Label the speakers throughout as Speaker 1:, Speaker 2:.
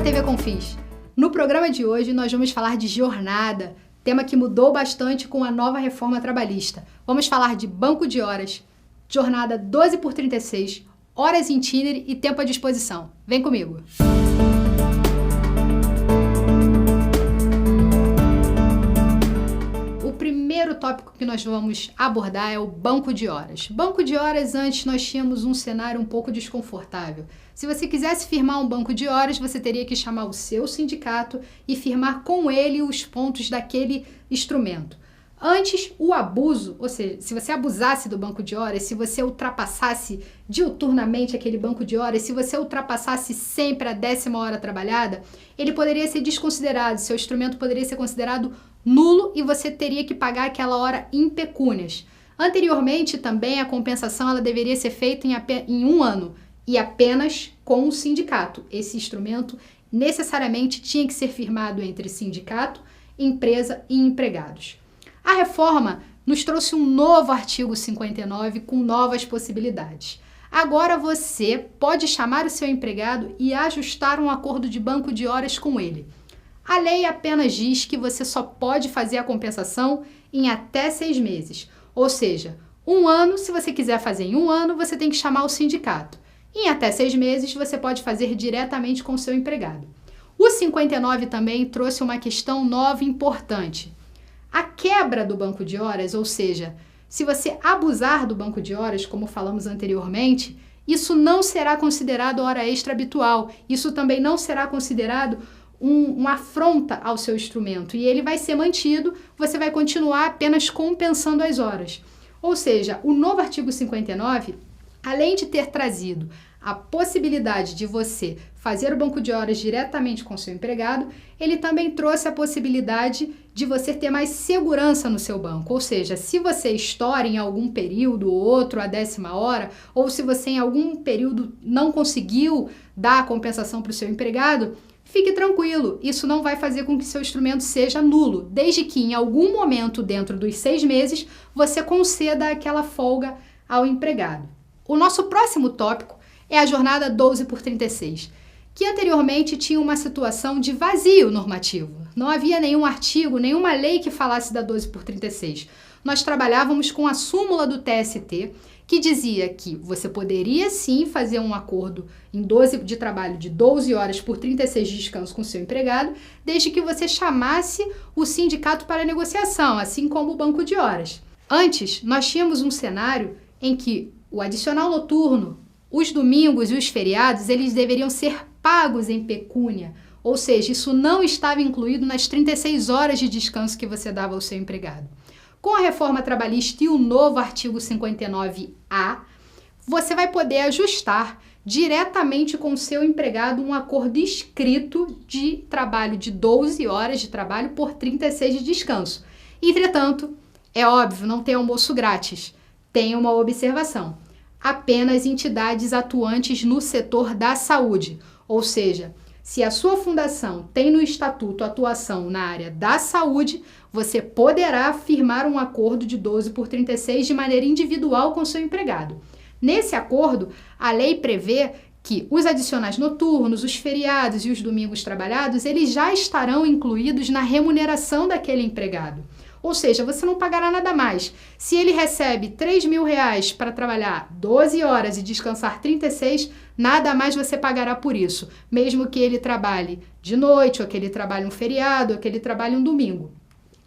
Speaker 1: da TV Confins. No programa de hoje nós vamos falar de jornada, tema que mudou bastante com a nova reforma trabalhista. Vamos falar de banco de horas, jornada 12x36, horas em itinerário e tempo à disposição. Vem comigo! O primeiro tópico que nós vamos abordar é o banco de horas. Banco de horas, antes nós tínhamos um cenário um pouco desconfortável. Se você quisesse firmar um banco de horas, você teria que chamar o seu sindicato e firmar com ele os pontos daquele instrumento. Antes, o abuso, ou seja, se você abusasse do banco de horas, se você ultrapassasse diuturnamente aquele banco de horas, se você ultrapassasse sempre a 10ª hora trabalhada, ele poderia ser desconsiderado, seu instrumento poderia ser considerado nulo e você teria que pagar aquela hora em pecúnias. Anteriormente, também, a compensação ela deveria ser feita em um ano e apenas com o sindicato. Esse instrumento necessariamente tinha que ser firmado entre sindicato, empresa e empregados. A reforma nos trouxe um novo artigo 59 com novas possibilidades. Agora você pode chamar o seu empregado e ajustar um acordo de banco de horas com ele. A lei apenas diz que você só pode fazer a compensação em até 6 meses. Ou seja, um ano, se você quiser fazer em um ano, você tem que chamar o sindicato. Em até 6 meses, você pode fazer diretamente com o seu empregado. O 59 também trouxe uma questão nova e importante. A quebra do banco de horas, ou seja, se você abusar do banco de horas, como falamos anteriormente, isso não será considerado hora extra habitual. Isso também não será considerado uma afronta ao seu instrumento. E ele vai ser mantido, você vai continuar apenas compensando as horas. Ou seja, o novo artigo 59, além de ter trazido a possibilidade de você fazer o banco de horas diretamente com o seu empregado, ele também trouxe a possibilidade de você ter mais segurança no seu banco. Ou seja, se você estoura em algum período ou outro a 10ª hora, ou se você em algum período não conseguiu dar a compensação para o seu empregado, fique tranquilo, isso não vai fazer com que seu instrumento seja nulo, desde que em algum momento dentro dos 6 meses você conceda aquela folga ao empregado. O nosso próximo tópico é a jornada 12x36, que anteriormente tinha uma situação de vazio normativo. Não havia nenhum artigo, nenhuma lei que falasse da 12x36. Nós trabalhávamos com a súmula do TST, que dizia que você poderia sim fazer um acordo de trabalho de 12 horas por 36 de descanso com seu empregado, desde que você chamasse o sindicato para negociação, assim como o banco de horas. Antes, nós tínhamos um cenário em que o adicional noturno, os domingos e os feriados, eles deveriam ser pagos em pecúnia, ou seja, isso não estava incluído nas 36 horas de descanso que você dava ao seu empregado. Com a reforma trabalhista e o novo artigo 59A, você vai poder ajustar diretamente com o seu empregado um acordo escrito de trabalho de 12 horas de trabalho por 36 de descanso. Entretanto, é óbvio, não tem almoço grátis. Tem uma observação. Apenas entidades atuantes no setor da saúde, ou seja, se a sua fundação tem no estatuto atuação na área da saúde, você poderá firmar um acordo de 12x36 de maneira individual com seu empregado. Nesse acordo, a lei prevê que os adicionais noturnos, os feriados e os domingos trabalhados, eles já estarão incluídos na remuneração daquele empregado. Ou seja, você não pagará nada mais. Se ele recebe R$3.000 para trabalhar 12 horas e descansar 36, nada mais você pagará por isso, mesmo que ele trabalhe de noite, ou que ele trabalhe um feriado, ou que ele trabalhe um domingo.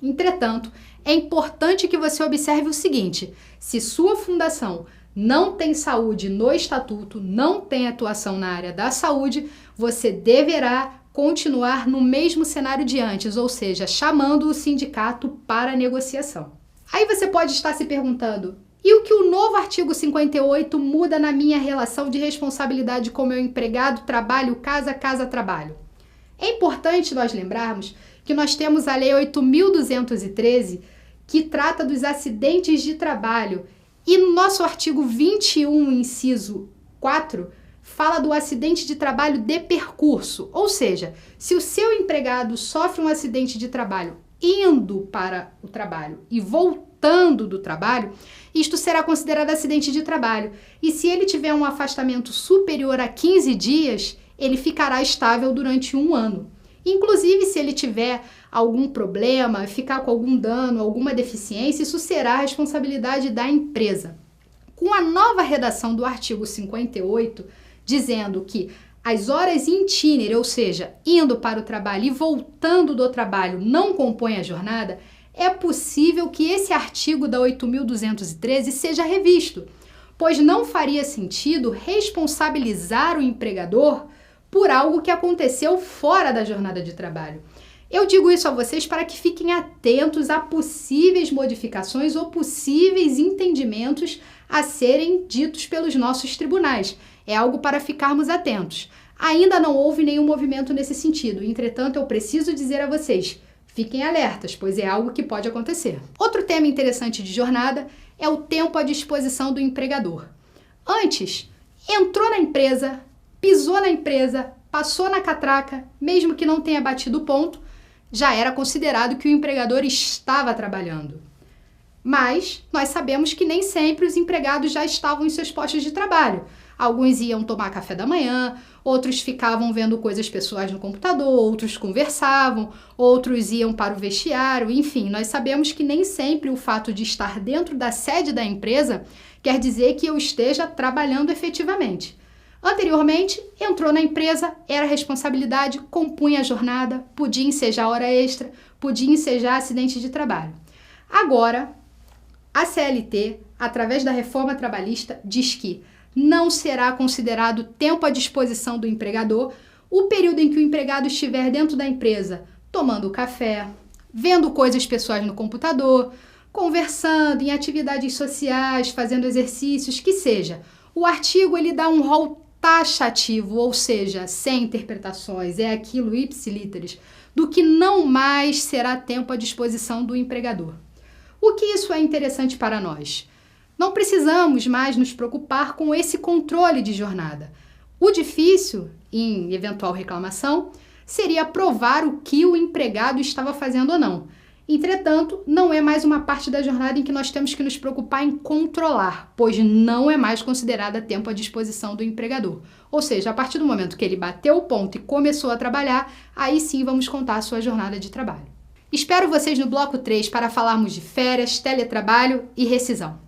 Speaker 1: Entretanto, é importante que você observe o seguinte: se sua fundação não tem saúde no estatuto, não tem atuação na área da saúde, você deverá continuar no mesmo cenário de antes, ou seja, chamando o sindicato para negociação. Aí você pode estar se perguntando, e o que o novo artigo 58 muda na minha relação de responsabilidade com meu empregado, trabalho, casa, trabalho? É importante nós lembrarmos que nós temos a Lei 8.213, que trata dos acidentes de trabalho, e no nosso artigo 21, inciso 4, fala do acidente de trabalho de percurso, ou seja, se o seu empregado sofre um acidente de trabalho indo para o trabalho e voltando do trabalho, isto será considerado acidente de trabalho. E se ele tiver um afastamento superior a 15 dias, ele ficará estável durante 1 ano. Inclusive, se ele tiver algum problema, ficar com algum dano, alguma deficiência, isso será a responsabilidade da empresa. Com a nova redação do artigo 58, dizendo que as horas in itinere, ou seja, indo para o trabalho e voltando do trabalho, não compõem a jornada, é possível que esse artigo da 8.213 seja revisto, pois não faria sentido responsabilizar o empregador por algo que aconteceu fora da jornada de trabalho. Eu digo isso a vocês para que fiquem atentos a possíveis modificações ou possíveis entendimentos a serem ditos pelos nossos tribunais. É algo para ficarmos atentos. Ainda não houve nenhum movimento nesse sentido, entretanto, eu preciso dizer a vocês, fiquem alertas, pois é algo que pode acontecer. Outro tema interessante de jornada é o tempo à disposição do empregador. Antes, entrou na empresa, pisou na empresa, passou na catraca, mesmo que não tenha batido o ponto, já era considerado que o empregador estava trabalhando. Mas nós sabemos que nem sempre os empregados já estavam em seus postos de trabalho. Alguns iam tomar café da manhã, outros ficavam vendo coisas pessoais no computador, outros conversavam, outros iam para o vestiário, enfim, nós sabemos que nem sempre o fato de estar dentro da sede da empresa quer dizer que eu esteja trabalhando efetivamente. Anteriormente, entrou na empresa, era responsabilidade, compunha a jornada, podia ensejar hora extra, podia ensejar acidente de trabalho. Agora, a CLT, através da reforma trabalhista, diz que não será considerado tempo à disposição do empregador o período em que o empregado estiver dentro da empresa, tomando café, vendo coisas pessoais no computador, conversando em atividades sociais, fazendo exercícios, que seja. O artigo ele dá um rol taxativo, ou seja, sem interpretações, é aquilo ipsiliteris, do que não mais será tempo à disposição do empregador. O que isso é interessante para nós? Não precisamos mais nos preocupar com esse controle de jornada. O difícil, em eventual reclamação, seria provar o que o empregado estava fazendo ou não. Entretanto, não é mais uma parte da jornada em que nós temos que nos preocupar em controlar, pois não é mais considerada tempo à disposição do empregador. Ou seja, a partir do momento que ele bateu o ponto e começou a trabalhar, aí sim vamos contar a sua jornada de trabalho. Espero vocês no bloco 3 para falarmos de férias, teletrabalho e rescisão.